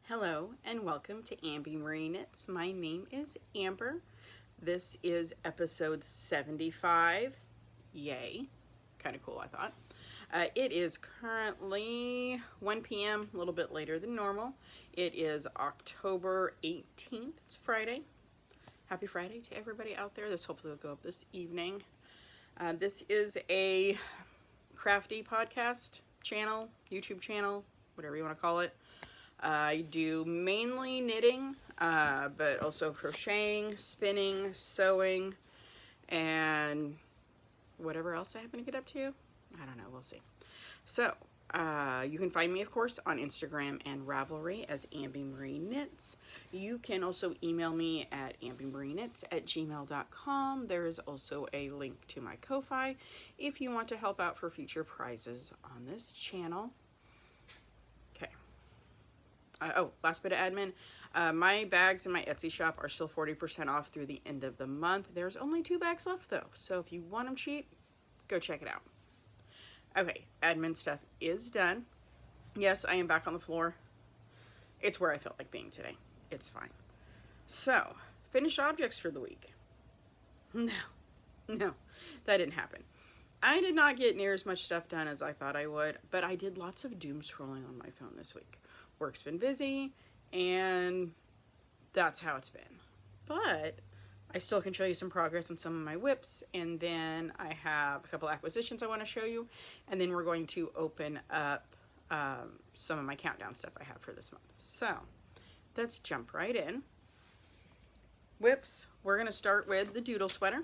Hello and welcome to Ambi Marie Knits. My name is Amber. This is episode 75. Yay. Kind of cool, I thought. It is currently 1 p.m., a little bit later than normal. It is October 18th. It's Friday. Happy Friday to everybody out there. This hopefully will go up this evening. This is a crafty podcast channel, YouTube channel, whatever you want to call it. I do mainly knitting, but also crocheting, spinning, sewing, and whatever else I happen to get up to. I don't know, we'll see. So, you can find me, of course, on Instagram and Ravelry as Ambi Marie Knits. You can also email me at ambimarieknits@gmail.com. There is also a link to my Ko-Fi if you want to help out for future prizes on this channel. Last bit of admin. My bags in my Etsy shop are still 40% off through the end of the month. There's only 2 bags left though, so if you want them cheap, go check it out. Okay, admin stuff is done. Yes, I am back on the floor. It's where I felt like being today. It's fine. So, finished objects for the week. No, that didn't happen. I did not get near as much stuff done as I thought I would, but I did lots of doom scrolling on my phone this week. Work's been busy, and that's how it's been. But I still can show you some progress on some of my whips, and then I have a couple acquisitions I want to show you, and then we're going to open up some of my countdown stuff I have for this month. So let's jump right in. Whips, we're going to start with the Doodle Sweater.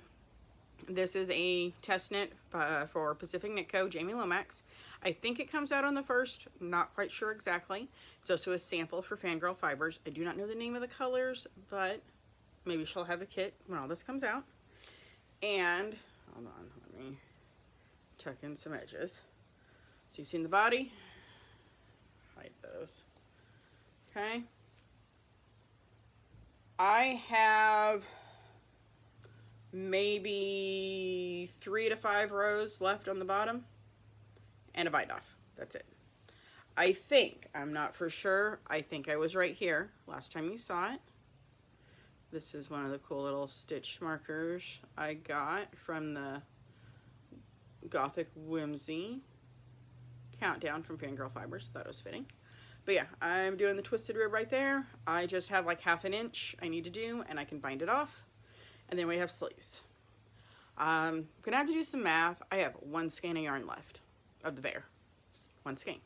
This is a test knit for Pacific Knit Co. Jamie Lomax. I think it comes out on the 1st, not quite sure exactly. It's also a sample for Fangirl Fibers. I do not know the name of the colors, but maybe she'll have a kit when all this comes out. And, hold on, let me tuck in some edges. So you've seen the body. Hide those. Okay. I have maybe 3 to 5 rows left on the bottom and a bind off. That's it. I think, I'm not for sure, I think I was right here last time you saw it. This is one of the cool little stitch markers I got from the Gothic Whimsy countdown from Fangirl Fibers. Thought it was fitting. But yeah, I'm doing the twisted rib right there. I just have like ½ an inch I need to do, and I can bind it off. And then we have sleeves. I'm gonna have to do some math. I have 1 skein of yarn left of the bear. 1 skein.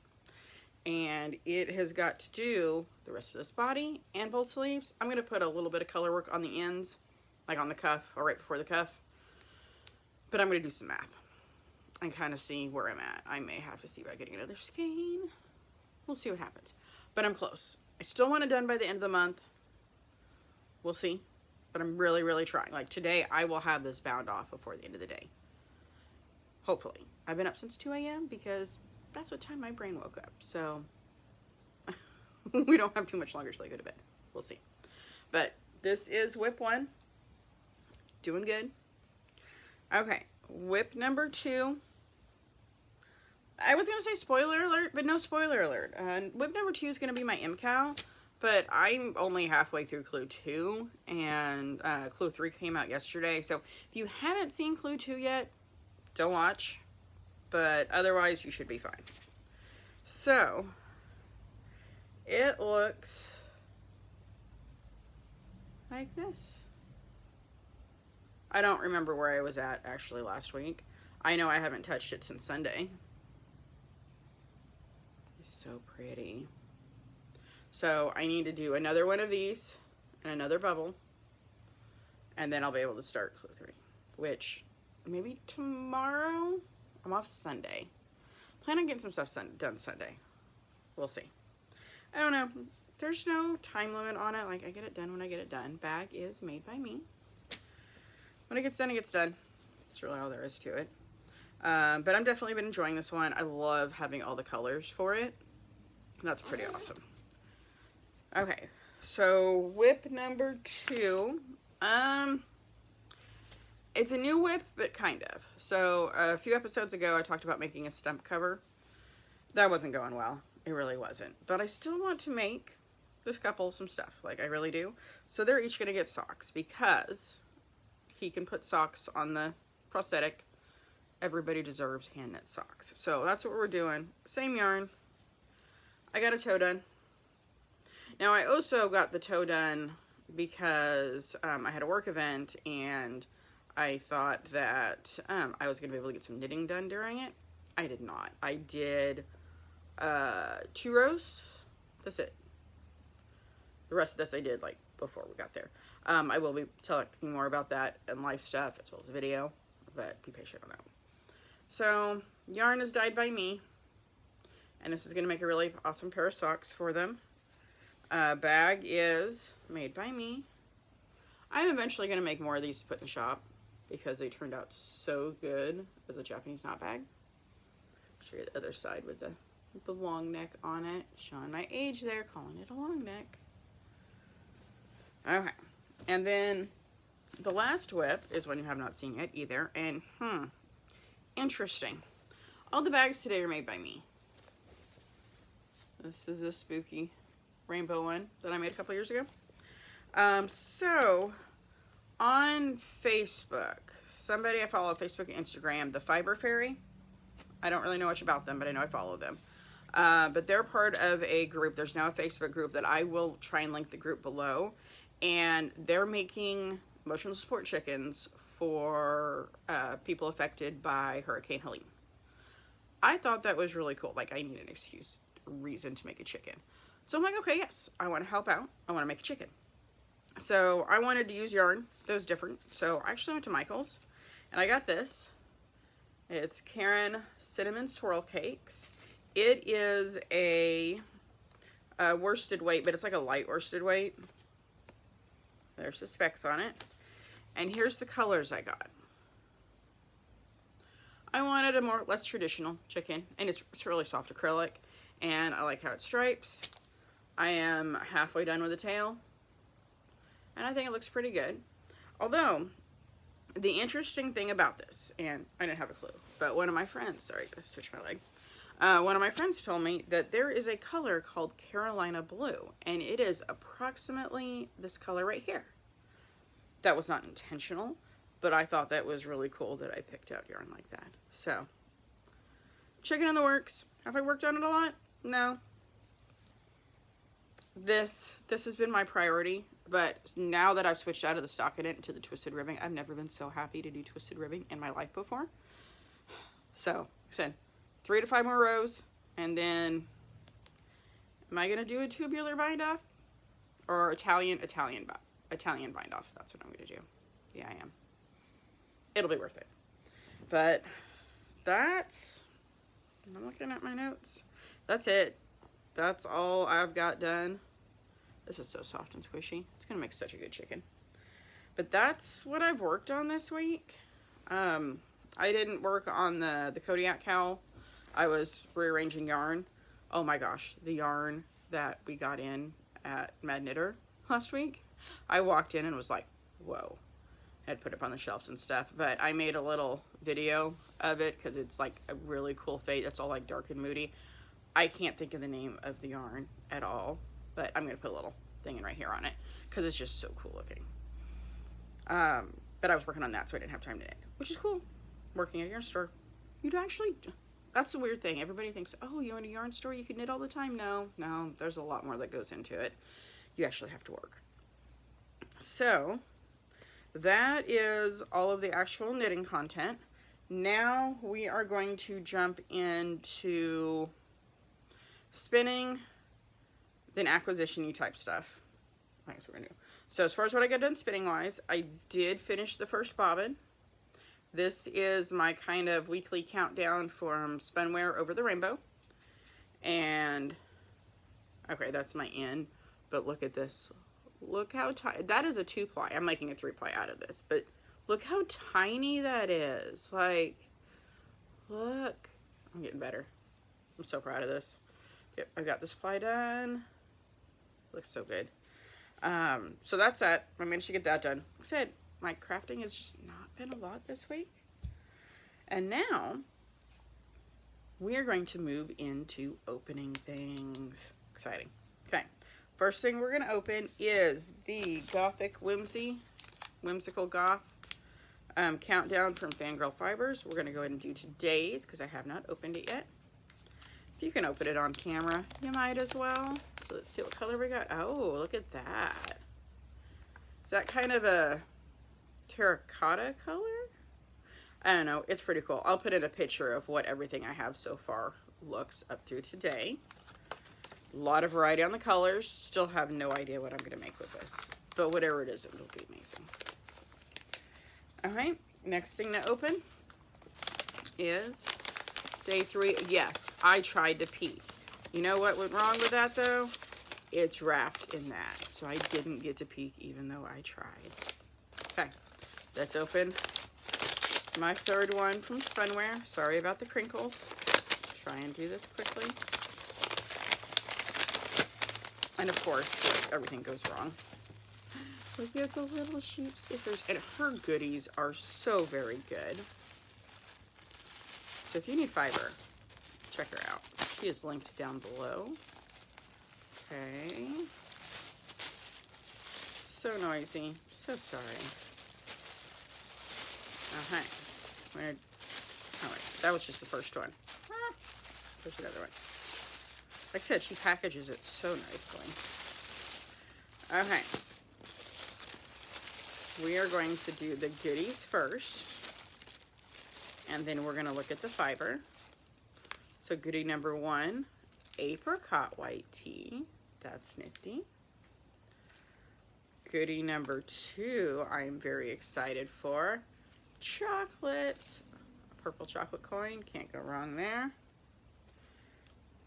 And it has got to do the rest of this body and both sleeves. I'm gonna put a little bit of color work on the ends, like on the cuff or right before the cuff. But I'm gonna do some math and kind of see where I'm at. I may have to see about getting another skein. We'll see what happens. But I'm close. I still want it done by the end of the month. We'll see. But I'm really, really trying. Like today, I will have this bound off before the end of the day. Hopefully. I've been up since 2 a.m. because that's what time my brain woke up. So we don't have too much longer till I go to bed. We'll see. But this is whip 1. Doing good. Okay. Whip number 2. I was going to say spoiler alert, but no spoiler alert. Whip number 2 is going to be my MKAL. But I'm only halfway through Clue 2, and Clue 3 came out yesterday. So if you haven't seen Clue 2 yet, don't watch. But otherwise, you should be fine. So, it looks like this. I don't remember where I was at actually last week. I know I haven't touched it since Sunday. It's so pretty. So I need to do another one of these and another bubble, and then I'll be able to start Clue 3, which maybe tomorrow. I'm off Sunday. Plan on getting some stuff done Sunday. We'll see. I don't know. There's no time limit on it. Like, I get it done when I get it done. Bag is made by me. When it gets done, it gets done. That's really all there is to it. But I've definitely been enjoying this one. I love having all the colors for it. That's pretty awesome. Okay, so whip number 2. It's a new whip, but kind of. So a few episodes ago, I talked about making a stump cover. That wasn't going well. It really wasn't. But I still want to make this couple some stuff. Like, I really do. So they're each going to get socks because he can put socks on the prosthetic. Everybody deserves hand knit socks. So that's what we're doing. Same yarn. I got a toe done. Now I also got the toe done because I had a work event and I thought that I was going to be able to get some knitting done during it. I did not. I did 2 rows. That's it. The rest of this I did like before we got there. I will be talking more about that and live stuff as well as video, but be patient on that. So yarn is dyed by me, and this is going to make a really awesome pair of socks for them. Bag is made by me. I'm eventually going to make more of these to put in the shop because they turned out so good as a Japanese knot bag. Show you the other side with the long neck on it. Showing my age there, calling it a long neck. Okay. And then the last whip is one you have not seen yet either. And, interesting. All the bags today are made by me. This is a spooky rainbow one that I made a couple years ago. So, on Facebook, somebody I follow on Facebook and Instagram, the Fiber Fairy. I don't really know much about them, but I know I follow them. But they're part of a group. There's now a Facebook group that I will try and link the group below. And they're making emotional support chickens for people affected by Hurricane Helene. I thought that was really cool. Like, I need an excuse, reason to make a chicken. So I'm like, okay, yes, I want to help out. I want to make a chicken. So I wanted to use yarn that was different. So I actually went to Michael's and I got this. It's Karen Cinnamon Swirl Cakes. It is a worsted weight, but it's like a light worsted weight. There's the specs on it. And here's the colors I got. I wanted a less traditional chicken, and it's really soft acrylic, and I like how it stripes. I am halfway done with the tail, and I think it looks pretty good. Although, the interesting thing about this, and I didn't have a clue, but one of my friends, sorry, I switched my leg. One of my friends told me that there is a color called Carolina Blue, and it is approximately this color right here. That was not intentional, but I thought that was really cool that I picked out yarn like that. So, chicken in the works. Have I worked on it a lot? No. This has been my priority, but now that I've switched out of the stockinette into the twisted ribbing, I've never been so happy to do twisted ribbing in my life before. So, like I said, 3 to 5 more rows, and then am I going to do a tubular bind off or Italian bind off? That's what I'm going to do. Yeah, I am. It'll be worth it. But that's, I'm looking at my notes. That's it. That's all I've got done. This is so soft and squishy. It's going to make such a good chicken. But that's what I've worked on this week. I didn't work on the Kodiak Cowl. I was rearranging yarn. Oh my gosh, the yarn that we got in at Mad Knitter last week. I walked in and was like, whoa. I had put it up on the shelves and stuff, but I made a little video of it because it's like a really cool fade. It's all like dark and moody. I can't think of the name of the yarn at all, but I'm going to put a little thing in right here on it because it's just so cool looking. But I was working on that, so I didn't have time to knit, which is cool. Working at a yarn store, you'd actually, that's the weird thing. Everybody thinks, oh, you own a yarn store, you can knit all the time. No, there's a lot more that goes into it. You actually have to work. So that is all of the actual knitting content. Now we are going to jump into spinning, then acquisition-y type stuff. That's what we're gonna do. So as far as what I got done spinning wise, I did finish the first bobbin. This is my kind of weekly countdown from Spun Ware Over the Rainbow. And okay, that's my end, but look at this. Look how tiny, that is a 2-ply. I'm making a 3-ply out of this, but look how tiny that is. Like, look, I'm getting better. I'm so proud of this. Yep, I got this ply done. Looks so good. So that's that. I managed to get that done. Like I said, my crafting has just not been a lot this week. And now we are going to move into opening things. Exciting. Okay. First thing we're going to open is the Gothic Whimsical Goth countdown from Fangirl Fibers. We're going to go ahead and do today's because I have not opened it yet. If you can open it on camera, you might as well. So let's see what color we got. Oh, look at that. Is that kind of a terracotta color? I don't know. It's pretty cool. I'll put in a picture of what everything I have so far looks up through today. A lot of variety on the colors. Still have no idea what I'm going to make with this. But whatever it is, it'll be amazing. Alright, next thing to open is day 3. Yes, I tried to peek. You know what went wrong with that though? It's wrapped in that. So I didn't get to peek even though I tried. Okay, let's open my third one from Spunware. Sorry about the crinkles. Let's try and do this quickly. And of course, everything goes wrong. Look at the little sheep stickers. And her goodies are so very good. So if you need fiber, check her out. She is linked down below. Okay. So noisy. So sorry. Alright. Alright, that was just the first one. There's another one. Like I said, she packages it so nicely. Okay. We are going to do the goodies first. And then we're going to look at the fiber. So goodie number 1, apricot white tea. That's nifty. Goodie number 2, I'm very excited for. Chocolate. A purple chocolate coin. Can't go wrong there.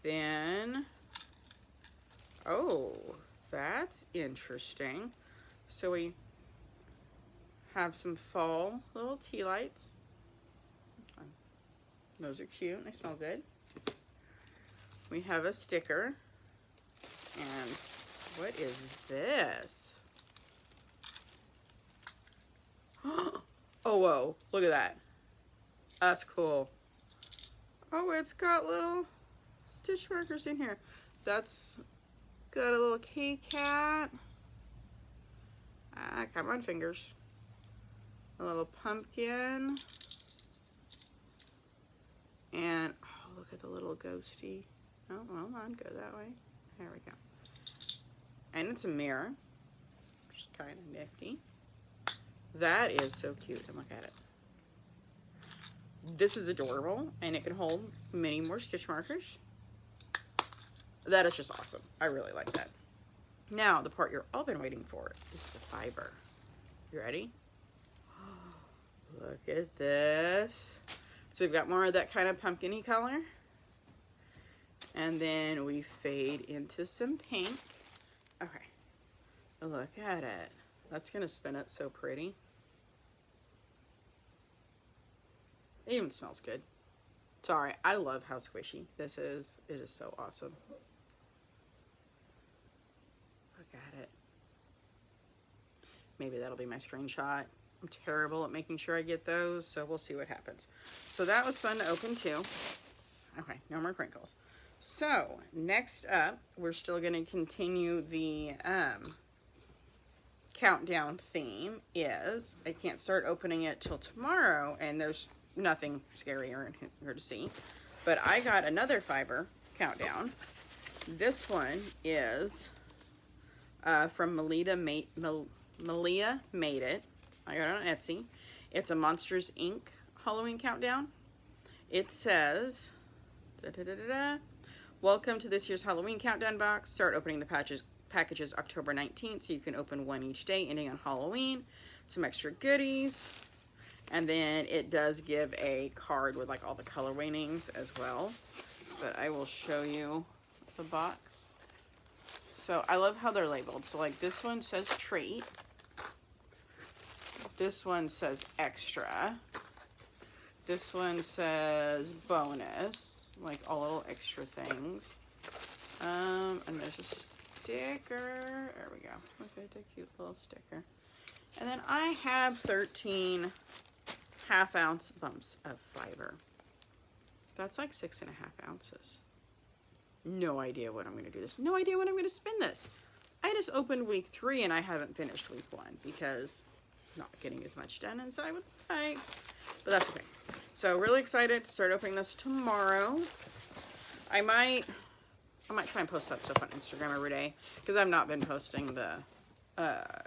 Then, oh, that's interesting. So we have some fall little tea lights. Those are cute. They smell good. We have a sticker. And what is this? Oh, whoa. Look at that. That's cool. Oh, it's got little stitch markers in here. That's got a little K-cat. Ah, come on, fingers. A little pumpkin. And, oh, look at the little ghosty. Oh, hold on, go that way. There we go. And it's a mirror, which is kind of nifty. That is so cute, and look at it. This is adorable, and it can hold many more stitch markers. That is just awesome. I really like that. Now, the part you're all been waiting for is the fiber. You ready? Look at this. So we've got more of that kind of pumpkin-y color. And then we fade into some pink. Okay. Look at it. That's going to spin up so pretty. It even smells good. Sorry, I love how squishy this is. It is so awesome. Look at it. Maybe that'll be my screenshot. I'm terrible at making sure I get those, so we'll see what happens. So that was fun to open too. Okay, no more crinkles. So next up, we're still going to continue the countdown theme. Is I can't start opening it till tomorrow, and there's nothing scarier in here to see. But I got another fiber countdown. This one is from Malia Made It. I got it on Etsy. It's a Monsters Inc. Halloween countdown. It says, welcome to this year's Halloween countdown box. Start opening the packages October 19th, so you can open one each day ending on Halloween. Some extra goodies. And then it does give a card with like all the colorway names as well. But I will show you the box. So I love how they're labeled. So like this one says treat. This one says extra. This one says bonus, like all little extra things. And there's a sticker. There we go. Look at the cute little sticker. And then I have 13 half-ounce bumps of fiber. That's like 6.5 ounces. No idea what I'm going to do this. No idea when I'm going to spin this. I just opened week 3 and I haven't finished week 1 because I'm not getting as much done as I would like, but that's okay. So really excited to start opening this tomorrow. I might try and post that stuff on Instagram every day because I've not been posting the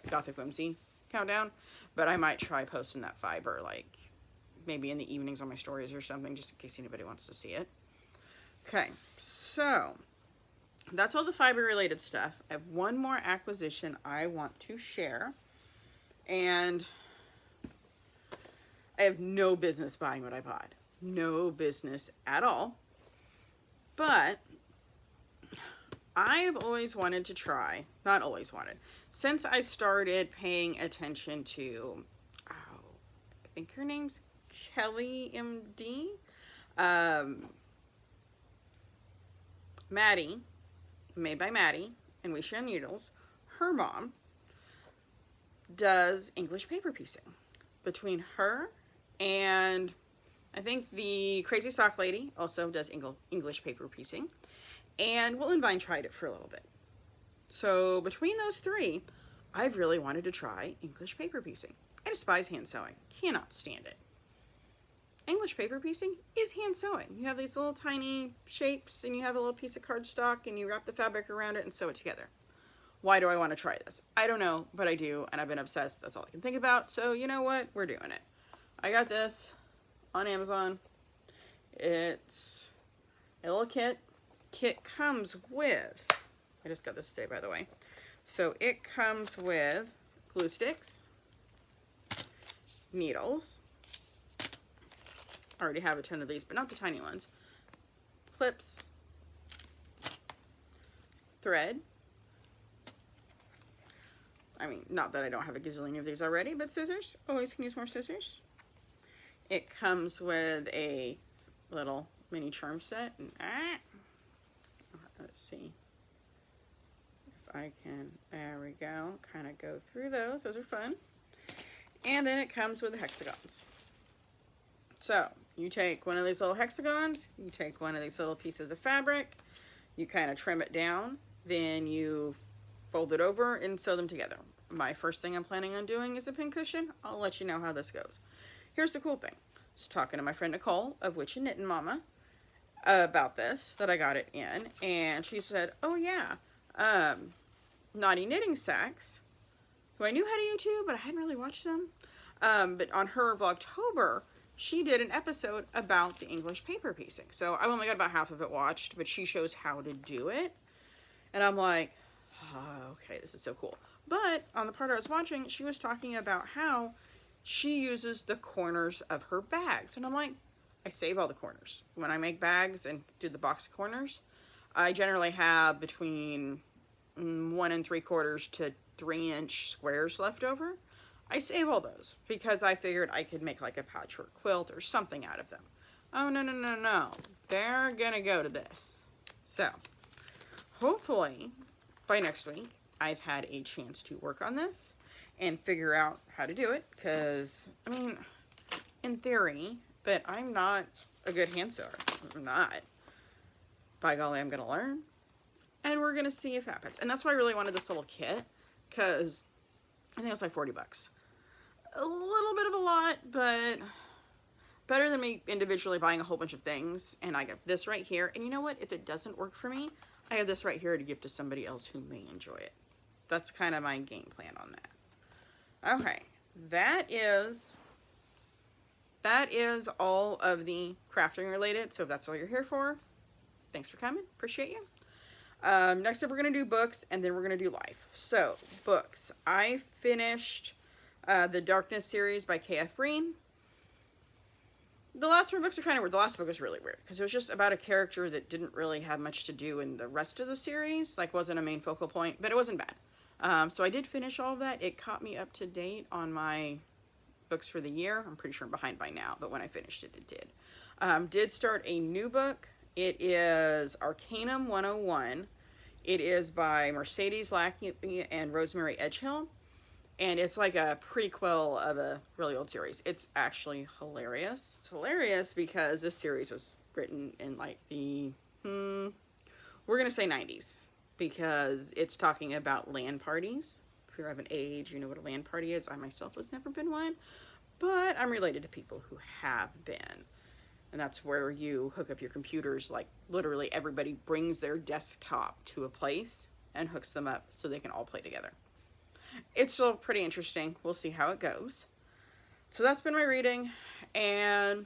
Gothic Whimsy countdown, but I might try posting that Fiber like maybe in the evenings on my stories or something, just in case anybody wants to see it. Okay, so that's all the Fiber related stuff. I have one more acquisition I want to share, and I have no business buying what I bought. No business at all. But I've always wanted to try, not always wanted, since I started paying attention to, I think her name's Kelly MD, Maddie, made by Maddie, and We Share Needles. Her mom does English paper piecing. Between her and I think the Crazy Sock Lady also does English paper piecing, and Will and Vine tried it for a little bit. So between those 3, I've really wanted to try English paper piecing. I despise hand sewing. Cannot stand it. English paper piecing is hand sewing. You have these little tiny shapes and you have a little piece of cardstock and you wrap the fabric around it and sew it together. Why do I want to try this? I don't know, but I do, and I've been obsessed. That's all I can think about. So you know what? We're doing it. I got this on Amazon. It's a little kit. Kit comes with, I just got this today by the way. So it comes with glue sticks, needles. I already have a ton of these, but not the tiny ones. Clips, thread. I mean, not that I don't have a gazillion of these already, but scissors. Always can use more scissors. It comes with a little mini charm set. And, let's see if I can, there we go, kind of go through those. Those are fun. And then it comes with the hexagons. So you take one of these little hexagons, you take one of these little pieces of fabric, you kind of trim it down, then you fold it over and sew them together. My first thing I'm planning on doing is a pincushion. I'll let you know how this goes. Here's the cool thing. I was talking to my friend Nicole of Witch and Knittin' Mama about this, that I got it in, and she said, oh yeah, Naughty Knitting Sacks, who I knew had a YouTube, but I hadn't really watched them, but on her Vlogtober, she did an episode about the English paper piecing. So I've only got about half of it watched, but she shows how to do it. And I'm like, oh, okay, this is so cool. But on the part I was watching, she was talking about how she uses the corners of her bags. And I'm like, I save all the corners. When I make bags and do the box corners, I generally have between 1 3/4 to 3-inch squares left over. I save all those because I figured I could make like a patchwork quilt or something out of them. Oh, no, no, no, no. They're gonna go to this. So, hopefully, by next week, I've had a chance to work on this and figure out how to do it. Because, I mean, in theory, but I'm not a good hand sewer. I'm not. By golly, I'm gonna learn. And we're gonna see if it happens. And that's why I really wanted this little kit. Because I think it was like 40 bucks. A little bit of a lot, but better than me individually buying a whole bunch of things. And I got this right here. And you know what? If it doesn't work for me, I have this right here to give to somebody else who may enjoy it. That's kind of my game plan on that. Okay. That is all of the crafting related. So if that's all you're here for, thanks for coming. Appreciate you. Next up, we're going to do books, and then we're going to do life. So, books. I finished the Darkness series by K.F. Breene. The last 4 books are kind of weird. The last book was really weird, because it was just about a character that didn't really have much to do in the rest of the series. Like, wasn't a main focal point, but it wasn't bad. So I did finish all of that. It caught me up to date on my books for the year. I'm pretty sure I'm behind by now, but when I finished it, it did. Did start a new book. It is Arcanum 101. It is by Mercedes Lackey and Rosemary Edgehill. And it's like a prequel of a really old series. It's actually hilarious. It's hilarious because this series was written in like the, we're going to say 90s. because it's talking about LAN parties. If you're of an age, you know what a LAN party is. I myself has never been one, but I'm related to people who have been. And that's where you hook up your computers. Like literally everybody brings their desktop to a place and hooks them up so they can all play together. It's still pretty interesting. We'll see how it goes. So that's been my reading. And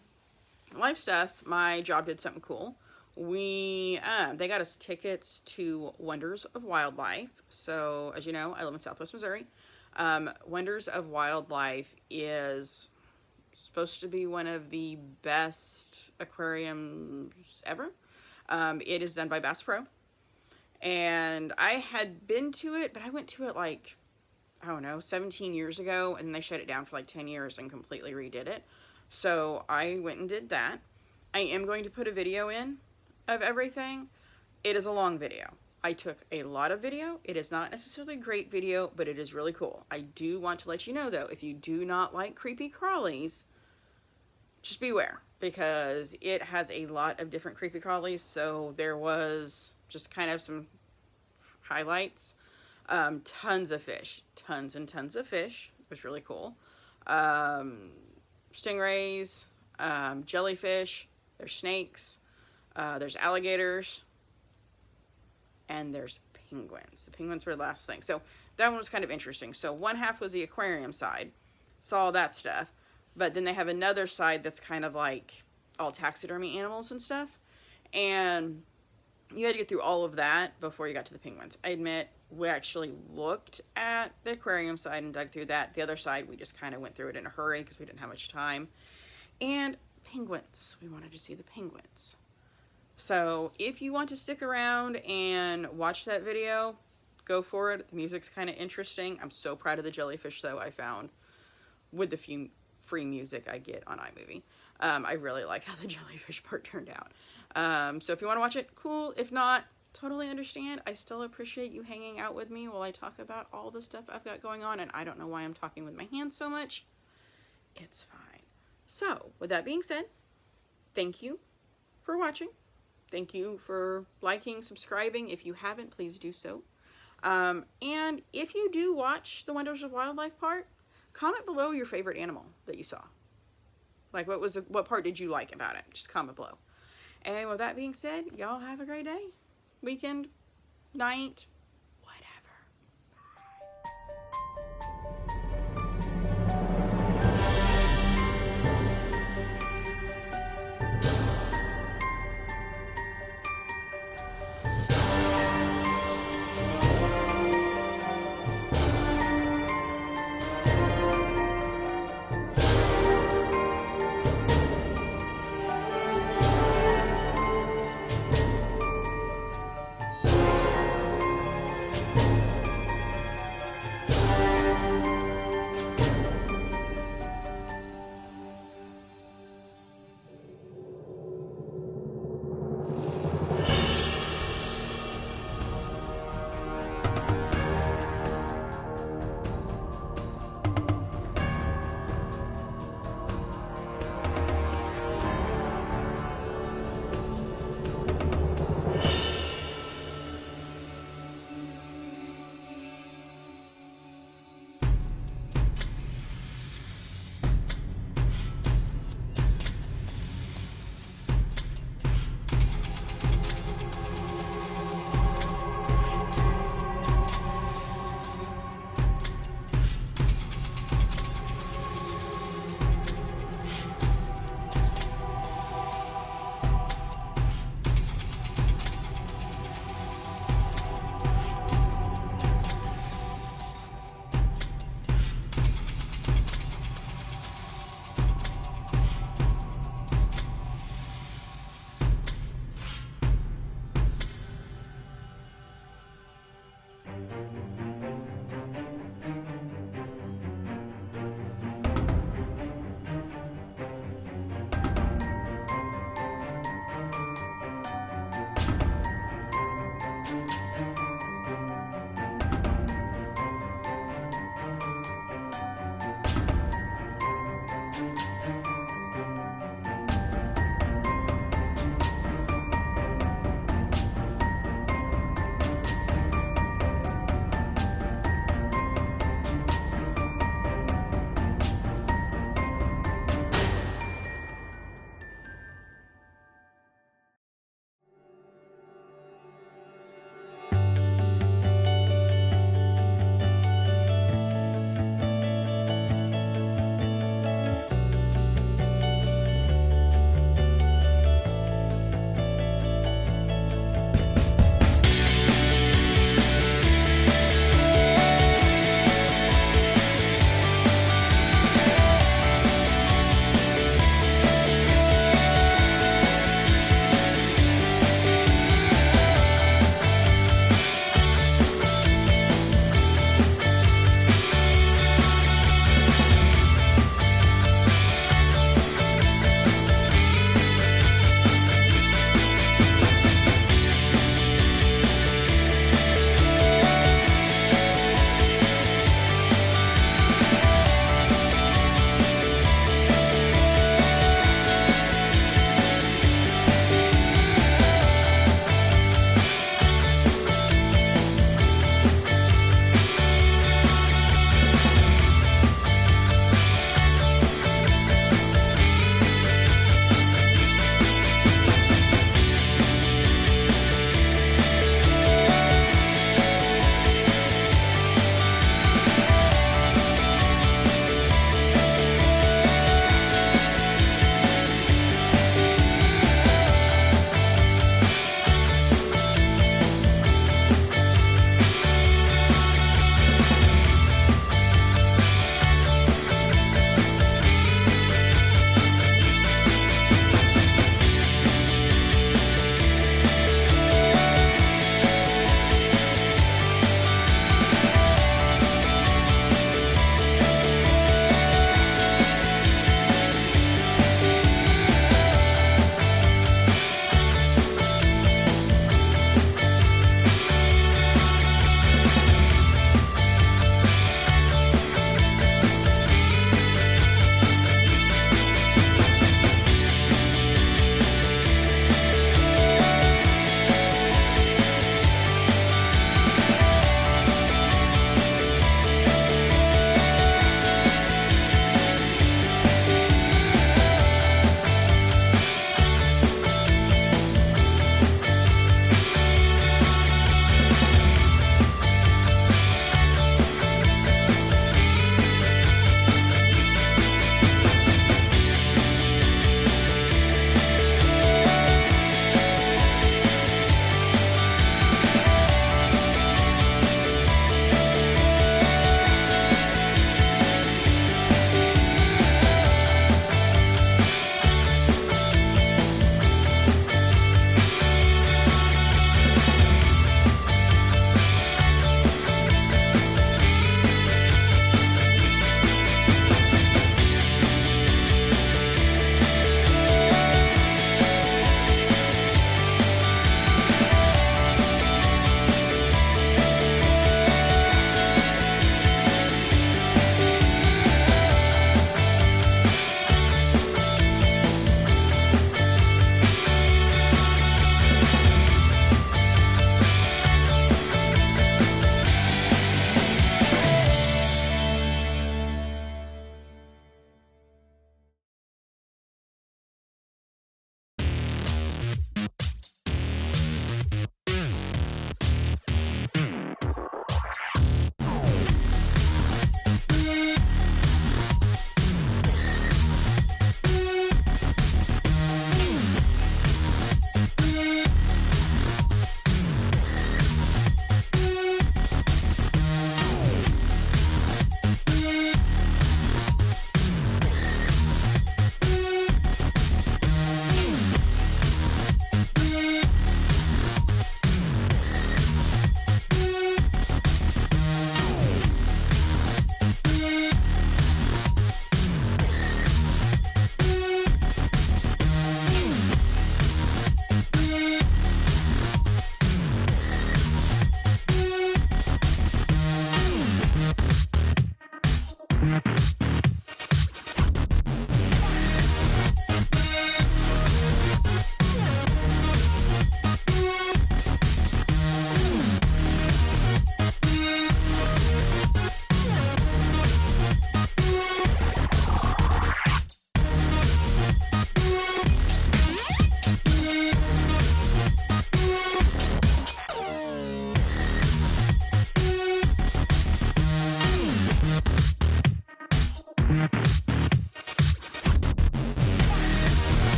life stuff, my job did something cool. They got us tickets to Wonders of Wildlife. So as you know, I live in Southwest Missouri. Wonders of Wildlife is supposed to be one of the best aquariums ever. It is done by Bass Pro. And I had been to it, but I went to it like, I don't know, 17 years ago, and they shut it down for like 10 years and completely redid it. So I went and did that. I am going to put a video in of everything. It is a long video. I took a lot of video. It is not necessarily a great video, but it is really cool. I do want to let you know though, if you do not like creepy crawlies, just beware, because it has a lot of different creepy crawlies. So there was just kind of some highlights. Tons of fish, tons and tons of fish. It was really cool. Stingrays, jellyfish, there's snakes, there's alligators, and there's penguins. The penguins were the last thing. So that one was kind of interesting. So one half was the aquarium side, saw all that stuff, but then they have another side that's kind of like all taxidermy animals and stuff. And you had to get through all of that before you got to the penguins. I admit, we actually looked at the aquarium side and dug through that. The other side, we just kind of went through it in a hurry because we didn't have much time. And penguins. We wanted to see the penguins. So if you want to stick around and watch that video, go for it. The music's kind of interesting. I'm so proud of the jellyfish, though, I found with the few free music I get on iMovie. I really like how the jellyfish part turned out. So if you want to watch it, cool. If not, totally understand. I still appreciate you hanging out with me while I talk about all the stuff I've got going on, and I don't know why I'm talking with my hands so much. It's fine. So with that being said, thank you for watching. Thank you for liking, subscribing. If you haven't, please do so. And if you do watch the Wonders of Wildlife part, comment below your favorite animal that you saw. Like what part did you like about it? Just comment below. And with that being said, y'all have a great day, weekend, night,